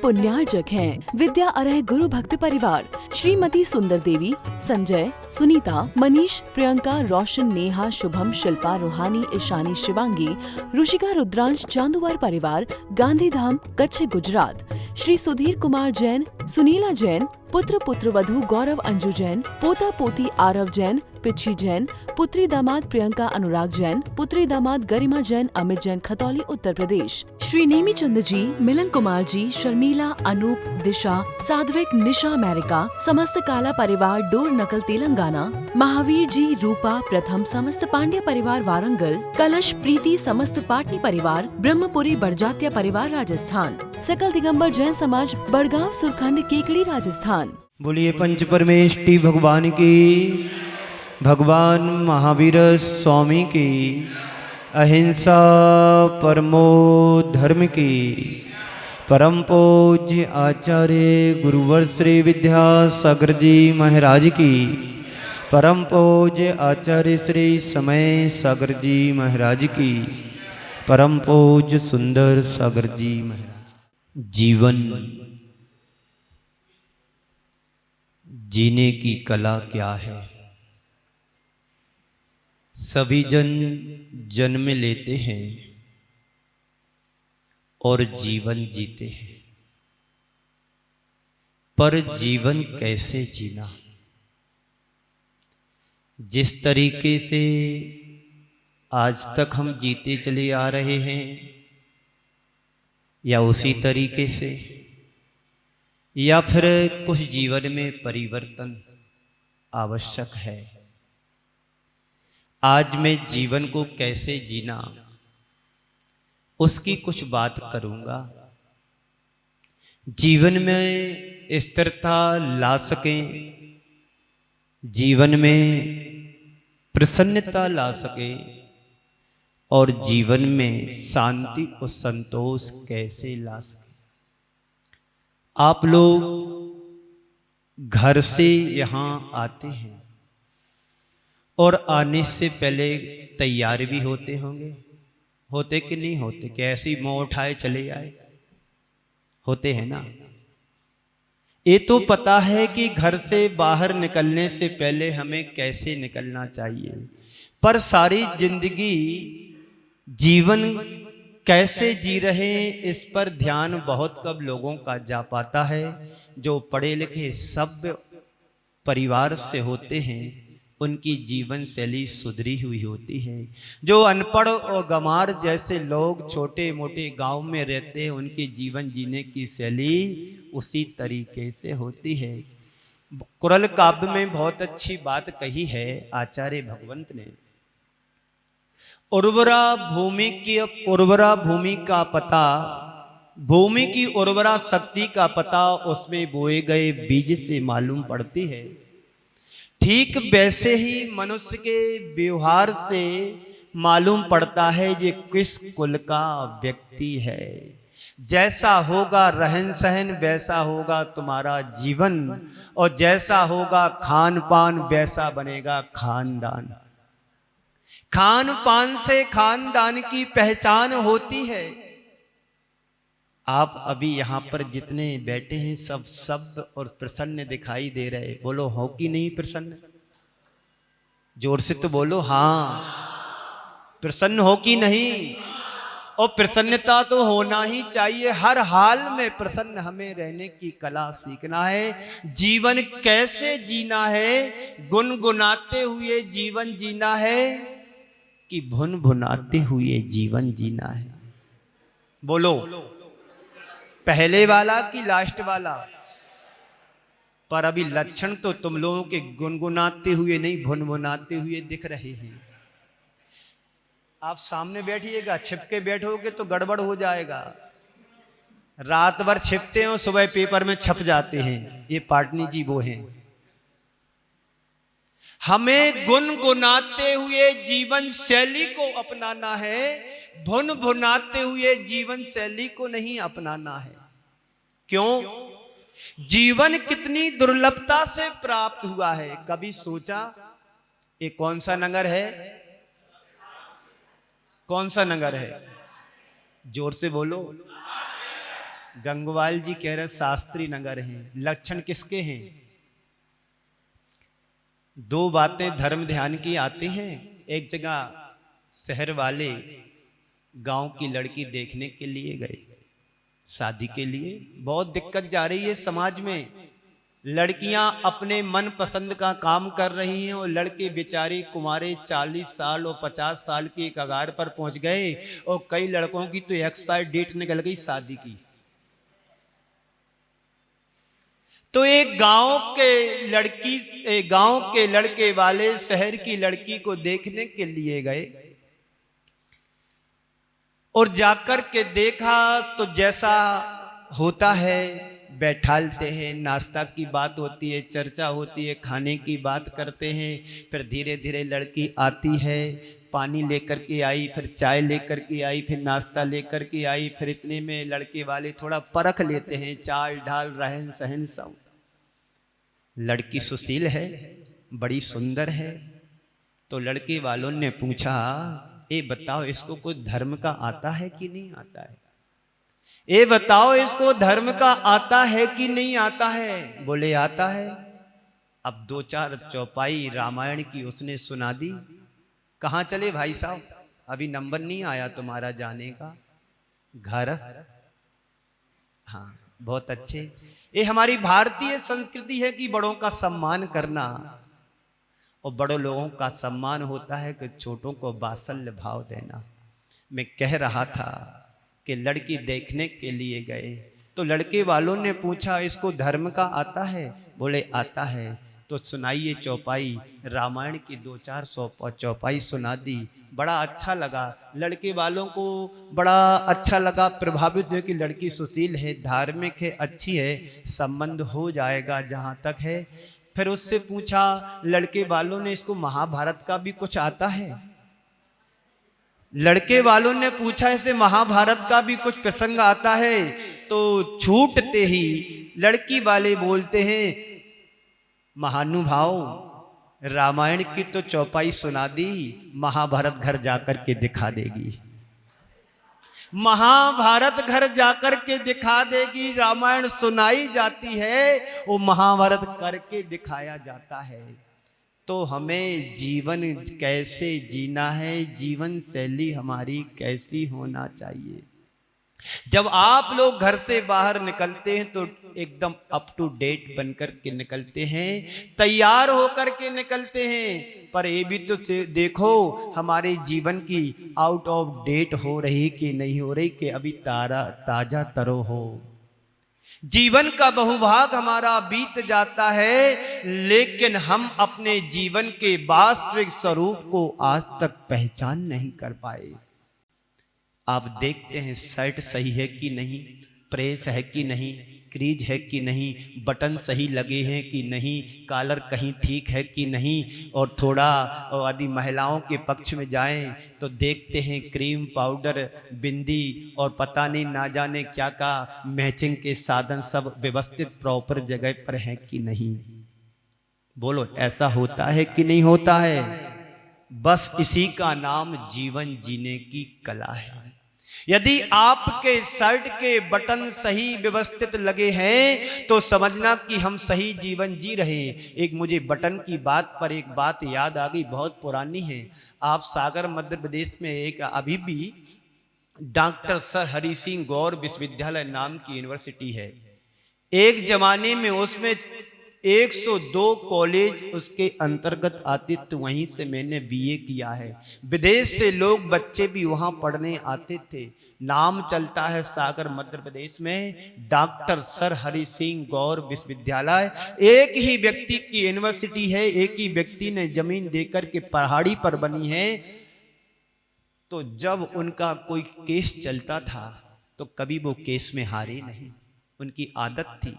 पुण्यार्जक हैं विद्या अरह गुरु भक्त परिवार श्रीमती सुंदर देवी, संजय, सुनीता, मनीष, प्रियंका, रोशन, नेहा, शुभम, शिल्पा, रूहानी, ईशानी, शिवांगी, ऋषिका, रुद्रांश, चांदुवार परिवार, गांधीधाम, कच्छ, गुजरात। श्री सुधीर कुमार जैन, सुनीला जैन, पुत्र पुत्रवधू गौरव अंजू जैन, पोता पोती आरव जैन, पिच्छी जैन, पुत्री दामाद प्रियंका अनुराग जैन, पुत्री दामाद गरिमा जैन, अमित जैन, खतौली, उत्तर प्रदेश। श्री नेमी चंद जी, मिलन कुमार जी, शर्मिला, अनूप, दिशा, साध्विक, निशा, अमेरिका, समस्त काला परिवार, डोर नकल, तेलंगाना। महावीर जी, रूपा, प्रथम, समस्त पांड्या परिवार, वारंगल। कलश, प्रीति, समस्त पाटनी परिवार, ब्रह्मपुरी, बड़जात्या परिवार, राजस्थान। सकल दिगंबर जैन समाज, बड़गांव, सुरखंड, केकड़ी, राजस्थान। बोलिए पंच परमेष्टि भगवान की, भगवान महावीर स्वामी की, अहिंसा परमो धर्म की। परम पूज्य आचार्य गुरुवर श्री विद्यासागर जी महाराज की, परम पूज्य आचार्य श्री समय सागर जी महाराज की, परम पूज्य सुंदर सागर जी महाराज। जीवन जीने की कला क्या है? सभी जन जन्म लेते हैं और जीवन जीते हैं, पर जीवन कैसे जीना? जिस तरीके से आज तक हम जीते चले आ रहे हैं, या उसी तरीके से, या फिर कुछ जीवन में परिवर्तन आवश्यक है। आज मैं जीवन को कैसे जीना, उसकी कुछ बात करूंगा। जीवन में स्थिरता ला सकें, जीवन में प्रसन्नता ला सके, और जीवन में शांति और संतोष कैसे ला सके। आप लोग घर से यहाँ आते हैं और आने से पहले तैयार भी होते होंगे, होते कि नहीं होते? कि ऐसे ही मुंह उठाए चले आए? होते हैं ना। ये तो पता है कि घर से बाहर निकलने से पहले हमें कैसे निकलना चाहिए, पर सारी जिंदगी जीवन कैसे जी रहे हैं इस पर ध्यान बहुत कम लोगों का जा पाता है। जो पढ़े लिखे सभ्य परिवार से होते हैं उनकी जीवन शैली सुधरी हुई होती है। जो अनपढ़ और गंवार जैसे लोग छोटे मोटे गांव में रहते हैं उनकी जीवन जीने की शैली उसी तरीके से होती है। कुरल काव्य में बहुत अच्छी बात कही है आचार्य भगवंत ने। उर्वरा भूमि का पता, भूमि की उर्वरा शक्ति का पता उसमें बोए गए बीज से मालूम पड़ती है। ठीक वैसे ही मनुष्य के व्यवहार से मालूम पड़ता है ये किस कुल का व्यक्ति है। जैसा होगा रहन सहन वैसा होगा तुम्हारा जीवन, और जैसा होगा खान पान वैसा बनेगा खानदान। खान पान से खानदान की पहचान होती है। आप अभी यहां पर जितने बैठे हैं सब शब्द और प्रसन्न दिखाई दे रहे। बोलो हो कि नहीं प्रसन्न? जोर से तो बोलो। हाँ, प्रसन्न हो कि नहीं? और प्रसन्नता तो होना ही चाहिए। हर हाल में प्रसन्न हमें रहने की कला सीखना है। जीवन कैसे जीना है? गुनगुनाते हुए जीवन जीना है कि भुन भुनाते हुए जीवन जीना है? बोलो, पहले वाला कि लास्ट वाला? पर अभी लक्षण तो तुम लोगों के गुनगुनाते हुए नहीं भुनभुनाते हुए दिख रहे हैं। आप सामने बैठिएगा, छिपके बैठोगे तो गड़बड़ हो जाएगा। रात भर छिपते हो, सुबह पेपर में छप जाते हैं। ये पाटनी जी वो हैं। हमें गुनगुनाते हुए जीवन शैली को अपनाना है, भुन भुनाते हुए जीवन शैली को नहीं अपनाना है। क्यों? जीवन कितनी दुर्लभता से प्राप्त हुआ है। कभी सोचा? ये कौन सा नगर है? कौन सा नगर है? जोर से बोलो। गंगवाल जी कह रहे शास्त्री नगर हैं। लक्षण किसके हैं? दो बातें धर्म ध्यान की आती हैं। एक जगह शहर वाले गांव की लड़की देखने के लिए गए, शादी के लिए। बहुत दिक्कत जा रही है समाज में, लड़कियां अपने मन पसंद का काम कर रही हैं और लड़के बेचारे कुंवारे 40 साल और 50 साल की कगार पर पहुंच गए, और कई लड़कों की तो एक्सपायर डेट निकल गई शादी की। तो एक गांव के लड़के वाले शहर की लड़की को देखने के लिए गए, और जाकर के देखा तो जैसा होता है बैठालते हैं, नाश्ता की बात होती है, चर्चा होती है, खाने की बात करते हैं। फिर धीरे धीरे लड़की आती है, पानी लेकर के आई, फिर चाय लेकर के आई, फिर नाश्ता लेकर के आई। फिर इतने में लड़के वाले थोड़ा परख लेते हैं, चाल ढाल रहन सहन सब। लड़की सुशील है, बड़ी सुंदर है। तो लड़के वालों ने पूछा, ये बताओ इसको कोई धर्म का आता है कि नहीं आता है? ये बताओ इसको धर्म का आता है कि नहीं आता है? बोले आता है। अब 2-4 चौपाई रामायण की उसने सुना दी। कहाँ चले भाई साहब, अभी नंबर नहीं आया तुम्हारा जाने का? घर। हाँ, बहुत अच्छे। ये हमारी भारतीय संस्कृति है कि बड़ों का सम्मान करना, और बड़ों लोगों का सम्मान होता है कि छोटों को वात्सल्य भाव देना। मैं कह रहा था कि लड़की देखने के लिए गए, तो लड़के वालों ने पूछा इसको धर्म का आता है? बोले आता है। तो सुनाइए चौपाई, रामायण की 2-4 चौपाई सुना दी। बड़ा अच्छा लगा लड़के वालों को, बड़ा अच्छा लगा, प्रभावित हुए कि लड़की सुशील है, धार्मिक है, अच्छी है, संबंध हो जाएगा जहां तक है। फिर उससे पूछा लड़के वालों ने, इसको महाभारत का भी कुछ आता है? लड़के वालों ने पूछा इसे महाभारत का भी कुछ प्रसंग आता है? तो छूटते ही लड़की वाले बोलते हैं, महानुभाव रामायण की तो चौपाई सुना दी, महाभारत घर जाकर के दिखा देगी। महाभारत घर जाकर के दिखा देगी। रामायण सुनाई जाती है, वो महाभारत करके दिखाया जाता है। तो हमें जीवन कैसे जीना है, जीवन शैली हमारी कैसी होना चाहिए। जब आप लोग घर से बाहर निकलते हैं तो एकदम अप टू डेट बनकर के निकलते हैं, तैयार होकर के निकलते हैं। पर ये भी तो देखो हमारे जीवन की आउट ऑफ डेट हो रही कि नहीं हो रही, कि अभी ताजा तरो हो। जीवन का बहुभाग हमारा बीत जाता है, लेकिन हम अपने जीवन के वास्तविक स्वरूप को आज तक पहचान नहीं कर पाए। आप देखते हैं शर्ट सही है कि नहीं, प्रेस है कि नहीं, क्रीज है कि नहीं, बटन सही लगे हैं कि नहीं, कॉलर कहीं ठीक है कि नहीं। और थोड़ा यदि महिलाओं के पक्ष में जाएं तो देखते हैं क्रीम पाउडर, बिंदी और पता नहीं ना जाने क्या का मैचिंग के साधन सब व्यवस्थित प्रॉपर जगह पर हैं कि नहीं। बोलो ऐसा होता है कि नहीं होता है? बस इसी का नाम जीवन जीने की कला है। यदि आपके शर्ट के बटन सही व्यवस्थित लगे हैं तो समझना कि हम सही जीवन जी रहे हैं। एक मुझे बटन की बात पर एक बात याद आ गई, बहुत पुरानी है। आप सागर मध्य प्रदेश में एक अभी भी डॉक्टर सर हरि सिंह गौर विश्वविद्यालय नाम की यूनिवर्सिटी है। एक जमाने में उसमें 102 कॉलेज उसके अंतर्गत आते, तो वहीं से मैंने बीए किया है। विदेश से लोग बच्चे भी वहां पढ़ने आते थे। नाम चलता है सागर मध्य प्रदेश में डॉक्टर सर हरि सिंह गौर विश्वविद्यालय। एक ही व्यक्ति की यूनिवर्सिटी है, एक ही व्यक्ति ने जमीन देकर के पहाड़ी पर बनी है। तो जब उनका कोई केस चलता था तो कभी वो केस में हारे नहीं। उनकी आदत थी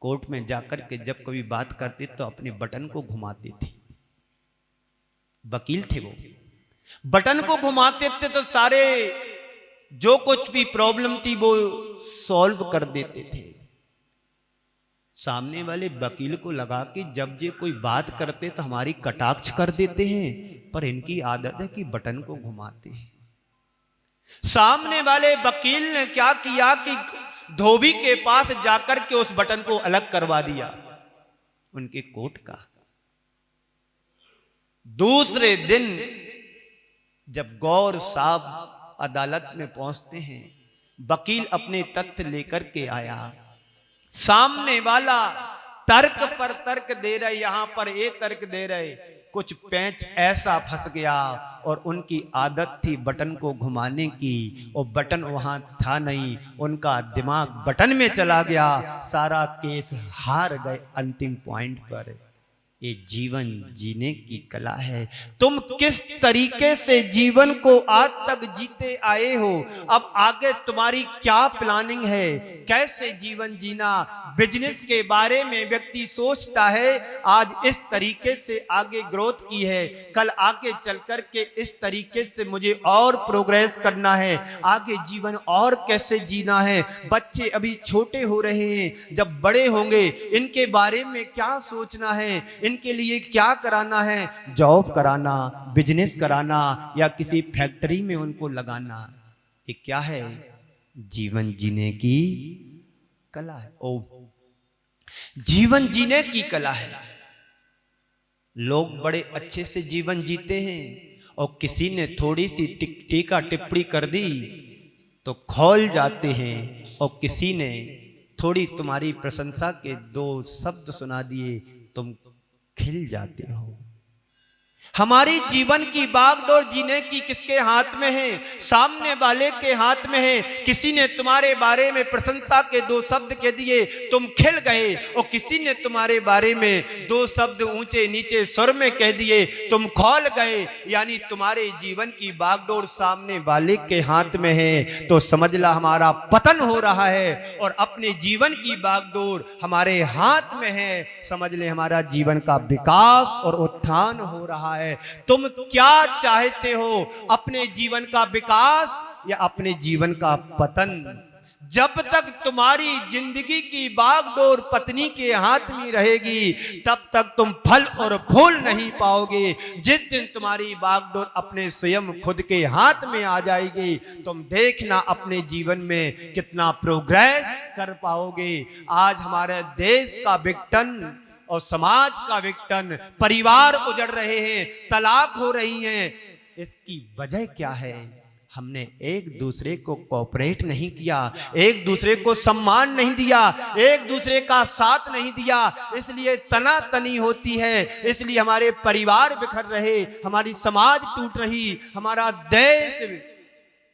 कोर्ट में जाकर के जब कभी बात करते तो अपने बटन को घुमाते थे। वकील थे वो, बटन को घुमाते थे तो सारे जो कुछ भी प्रॉब्लम थी वो सॉल्व कर देते थे। सामने वाले वकील को लगा कि जब ये कोई बात करते तो हमारी कटाक्ष कर देते हैं, पर इनकी आदत है कि बटन को घुमाते हैं। सामने वाले वकील ने क्या किया कि धोबी के पास जाकर के उस बटन को अलग करवा दिया उनके कोट का। दूसरे दिन जब गौर साहब अदालत में पहुंचते हैं, वकील अपने तथ्य लेकर के आया, सामने वाला तर्क पर तर्क दे रहे, यहां पर ये तर्क दे रहे, कुछ पेंच ऐसा फंस गया और उनकी आदत थी बटन को घुमाने की और बटन वहां था नहीं, उनका दिमाग बटन में चला गया, सारा केस हार गए अंतिम पॉइंट पर। ये जीवन जीने की कला है। तुम किस तरीके से जीवन को आज तक जीते आए हो, अब आगे तुम्हारी क्या प्लानिंग है, कैसे जीवन जीना। बिजनेस के बारे में व्यक्ति सोचता है आज इस तरीके से आगे ग्रोथ की है, कल आगे चल कर के इस तरीके से मुझे और प्रोग्रेस करना है, आगे जीवन और कैसे जीना है। बच्चे अभी छोटे हो रहे हैं, जब बड़े होंगे इनके बारे में क्या सोचना है, इनके लिए क्या कराना है, जॉब कराना, बिजनेस कराना या किसी फैक्ट्री में उनको लगाना। ये क्या है? जीवन जीने की कला है। ओ, जीवन जीने की कला है। लोग बड़े अच्छे से जीवन जीते हैं और किसी ने थोड़ी सी टीका टिप्पणी कर दी तो खौल जाते हैं, और किसी ने थोड़ी तुम्हारी प्रशंसा के दो शब्द सुना दिए तुम खिल जाते हो। हमारी जीवन की बागडोर जीने की किसके हाथ में है? सामने वाले के हाथ में है। किसी ने तुम्हारे बारे में प्रशंसा के दो शब्द कह दिए, तुम खिल गए, और किसी ने तुम्हारे बारे में दो शब्द ऊंचे नीचे स्वर में कह दिए, तुम खौल गए। यानी तुम्हारे जीवन की बागडोर सामने वाले के हाथ में है, तो समझ ला हमारा पतन हो रहा है, और अपने जीवन की बागडोर हमारे हाथ में है, समझ ले हमारा जीवन का विकास और उत्थान हो रहा है। तुम क्या चाहते हो, अपने जीवन का विकास या अपने जीवन का पतन? जब तक तुम्हारी जिंदगी की बागडोर पत्नी के हाथ में रहेगी तब तक तुम फल और फूल नहीं पाओगे। जिस दिन तुम्हारी बागडोर अपने स्वयं खुद के हाथ में आ जाएगी, तुम देखना अपने जीवन में कितना प्रोग्रेस कर पाओगे। आज हमारे देश का विघटन और समाज का विघटन, परिवार उजड़ रहे हैं, तलाक हो रही हैं, इसकी वजह क्या है? हमने एक दूसरे को कोऑपरेट नहीं किया, एक दूसरे को सम्मान नहीं दिया, एक दूसरे का साथ नहीं दिया, इसलिए तनातनी होती है, इसलिए हमारे परिवार बिखर रहे, हमारी समाज टूट रही, हमारा देश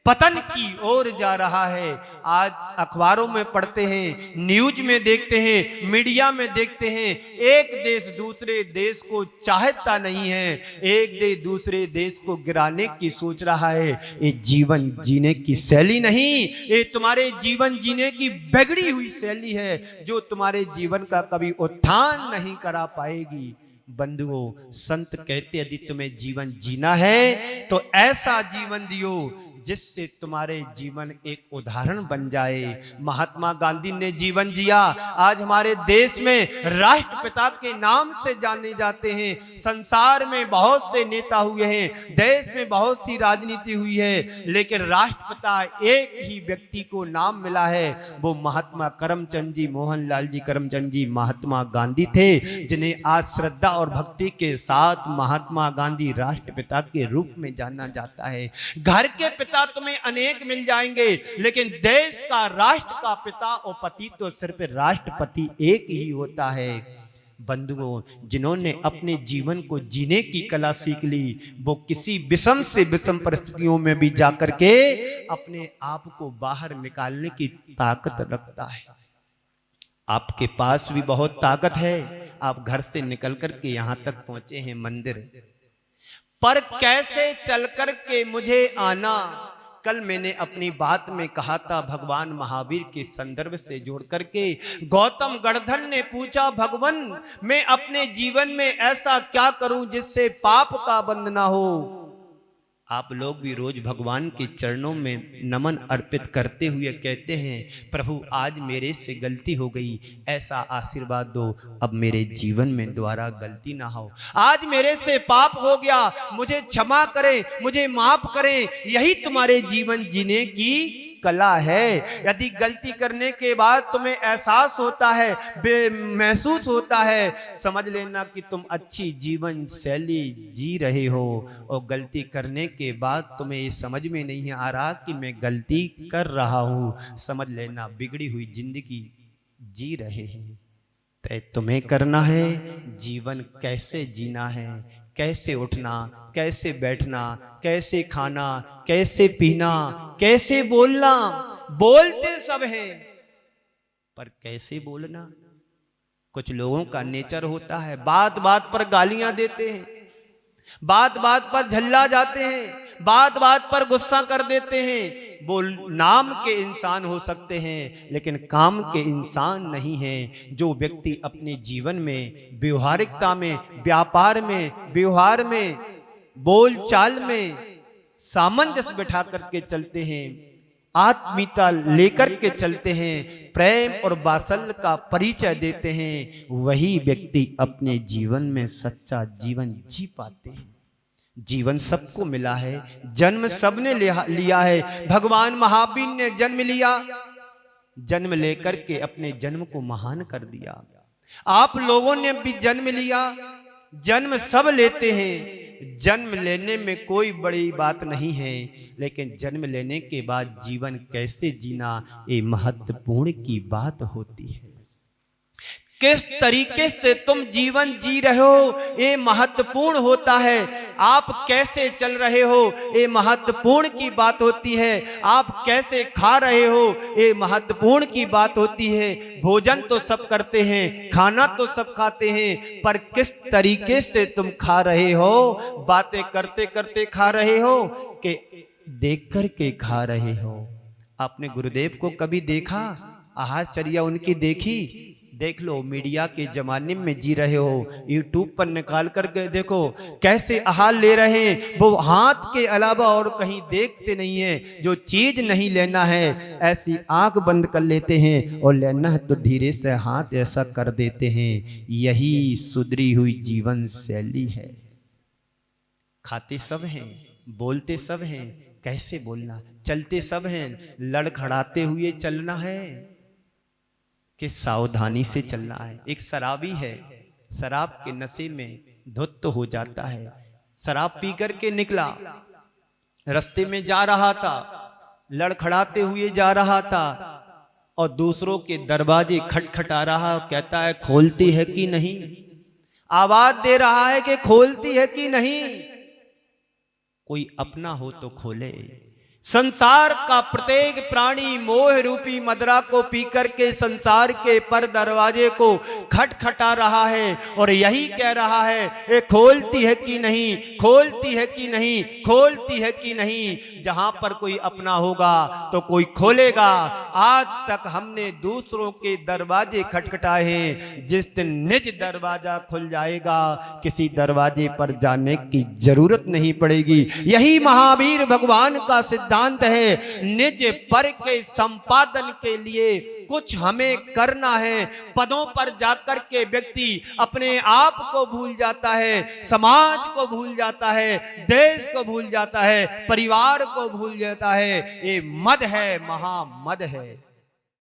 पतन की ओर जा रहा है। आज अखबारों में पढ़ते हैं, न्यूज में देखते हैं, मीडिया में देखते हैं, एक देश दूसरे देश को चाहता नहीं है, एक देश दूसरे देश को गिराने की सोच रहा है। ये जीवन जीने की शैली नहीं, ये तुम्हारे जीवन जीने की बिगड़ी हुई शैली है, जो तुम्हारे जीवन का कभी उत्थान नहीं करा पाएगी। बंधुओं, संत कहते यदि तुम्हें जीवन जीना है तो ऐसा जीवन जियो जिससे तुम्हारे जीवन एक उदाहरण बन जाए। महात्मा गांधी ने जीवन जिया, आज हमारे देश में राष्ट्रपिता के नाम से जाने जाते हैं। संसार में बहुत से नेता हुए हैं, देश में बहुत सी राजनीति हुई है, लेकिन राष्ट्रपिता एक ही व्यक्ति को नाम मिला है, वो महात्मा करमचंद जी, मोहनलाल जी करमचंद जी महात्मा गांधी थे, जिन्हें आज श्रद्धा और भक्ति के साथ महात्मा गांधी राष्ट्रपिता के रूप में जाना जाता है। घर के पिता तुम्हें अनेक मिल जाएंगे, लेकिन देश का, राष्ट्र का पिता और पति तो सिर्फ राष्ट्रपति एक ही होता है। बंधुओं, जिन्होंने अपने जीवन को जीने की कला सीख ली, वो किसी विषम से विषम परिस्थितियों में भी जाकर के अपने आप को बाहर निकालने की ताकत रखता है। आपके पास भी बहुत ताकत है, आप घर से निकल करके यहां तक पहुंचे हैं मंदिर, पर कैसे चल कर के मुझे आना। कल मैंने अपनी बात में कहा था, भगवान महावीर के संदर्भ से जोड़ करके, गौतम गणधर ने पूछा, भगवान मैं अपने जीवन में ऐसा क्या करूं जिससे पाप का बंध ना हो। आप लोग भी रोज भगवान के चरणों में नमन अर्पित करते हुए कहते हैं, प्रभु आज मेरे से गलती हो गई, ऐसा आशीर्वाद दो अब मेरे जीवन में दोबारा गलती ना हो। आज मेरे से पाप हो गया, मुझे क्षमा करें, मुझे माफ करें। यही तुम्हारे जीवन जीने की कला है। यदि गलती करने के बाद तुम्हें एहसास होता है, महसूस होता है, समझ लेना कि तुम अच्छी जीवन शैली जी रहे हो। और गलती करने के बाद तुम्हें ये समझ में नहीं आ रहा कि मैं गलती कर रहा हूं, समझ लेना बिगड़ी हुई जिंदगी जी रहे हैं। तय तुम्हें करना है जीवन कैसे जीना है, कैसे उठना, कैसे बैठना, कैसे खाना, कैसे पीना, कैसे बोलना। बोलते सब हैं पर कैसे बोलना। कुछ लोगों का नेचर होता है बात बात पर गालियां देते हैं, बात बात पर झल्ला जाते हैं, बात बात पर गुस्सा कर देते हैं। वो नाम के इंसान हो सकते हैं लेकिन काम के इंसान नहीं हैं। जो व्यक्ति अपने जीवन में व्यवहारिकता में, व्यापार में, व्यवहार में, बोल चाल में सामंजस्य बिठा करके चलते हैं, आत्मीयता लेकर के चलते हैं, प्रेम और वात्सल्य का परिचय देते हैं, वही व्यक्ति अपने जीवन में सच्चा जीवन जी पाते हैं। जीवन सबको मिला है, जन्म सबने लिया है। भगवान महावीर ने जन्म लिया, जन्म लेकर के अपने जन्म को महान कर दिया। आप लोगों ने भी जन्म लिया, जन्म सब लेते हैं। जन्म लेने में कोई बड़ी बात नहीं है, लेकिन जन्म लेने के बाद जीवन कैसे जीना ये महत्वपूर्ण की बात होती है। किस तरीके से तुम जीवन जी रहे हो ये महत्वपूर्ण होता है। आप कैसे चल रहे हो ये महत्वपूर्ण की बात होती है। आप कैसे खा रहे हो ये महत्वपूर्ण की बात होती है। भोजन तो सब करते हैं, खाना तो सब खाते हैं, पर किस तरीके से तुम खा रहे हो। बातें करते करते खा रहे हो कि देख कर के खा रहे हो। आपने गुरुदेव को कभी देखा, आहारचर्या उनकी देखी? देख लो, मीडिया के जमाने में जी रहे हो, यूट्यूब पर निकाल कर के देखो कैसे आहार ले रहे हैं। वो हाथ के अलावा और कहीं देखते नहीं है। जो चीज नहीं लेना है ऐसी आंख बंद कर लेते हैं, और लेना है तो धीरे से हाथ ऐसा कर देते हैं। यही सुधरी हुई जीवन शैली है। खाते सब हैं, बोलते सब हैं, कैसे बोलना, चलते सब हैं, लड़खड़ाते हुए चलना है कि सावधानी से चलना है। एक शराबी है, शराब के नशे में धुत हो जाता है। शराब पी करके निकला, रास्ते में जा रहा था, लड़खड़ाते हुए जा रहा था, और दूसरों के दरवाजे खटखटा रहा। कहता है खोलती है कि नहीं, आवाज दे रहा है कि खोलती है कि नहीं। कोई अपना हो तो खोले। संसार का प्रत्येक प्राणी मोह रूपी मदरा को पीकर के संसार के पर दरवाजे को खटखटा रहा है, और यही कह रहा है ये खोलती है कि नहीं, खोलती है कि नहीं, खोलती है कि नहीं। जहां पर कोई अपना होगा तो कोई खोलेगा। आज तक हमने दूसरों के दरवाजे खटखटाए हैं, जिस दिन निज दरवाजा खुल जाएगा किसी दरवाजे पर जाने की जरूरत नहीं पड़ेगी। यही महावीर भगवान का सिद्धांत है। निज पर के संपादन के लिए कुछ हमें करना है। पदों पर जाकर के व्यक्ति अपने आप को भूल जाता है, समाज को भूल जाता है, देश को भूल जाता है, परिवार को भूल जाता है। ये मद है, महामद है।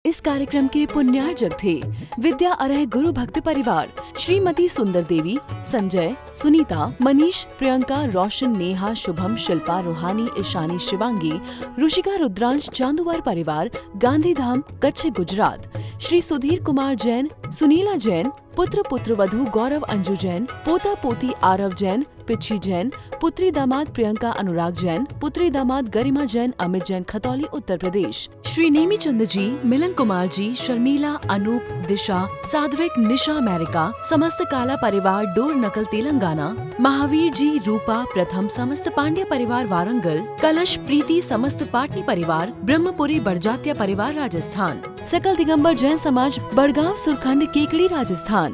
इस कार्यक्रम के पुण्यार्जक थे विद्या अरह गुरु भक्त परिवार, श्रीमती सुंदर देवी, संजय, सुनीता, मनीष, प्रियंका, रोशन, नेहा, शुभम, शिल्पा, रूहानी, ईशानी, शिवांगी, रुशिका, रुद्रांश, चांदुवार परिवार, गांधीधाम, कच्छ, गुजरात। श्री सुधीर कुमार जैन, सुनीला जैन, पुत्र पुत्रवधू गौरव अंजू जैन, पोता पोती आरव जैन, पिच्छी जैन, पुत्री दामाद प्रियंका अनुराग जैन, पुत्री दामाद गरिमा जैन, अमित जैन, खतौली, उत्तर प्रदेश। श्री नेमी चंद जी, मिलन कुमार जी, शर्मिला, अनूप, दिशा, साध्विक, निशा, अमेरिका, समस्त काला परिवार, डोर नकल, तेलंगाना। महावीर जी, रूपा, प्रथम, समस्त पांड्या परिवार, वारंगल। कलश, प्रीति, समस्त पाटनी परिवार, ब्रह्मपुरी बड़जात्या परिवार, राजस्थान। सकल दिगंबर जैन समाज, बड़गांव, सुरखंड, केकड़ी, राजस्थान।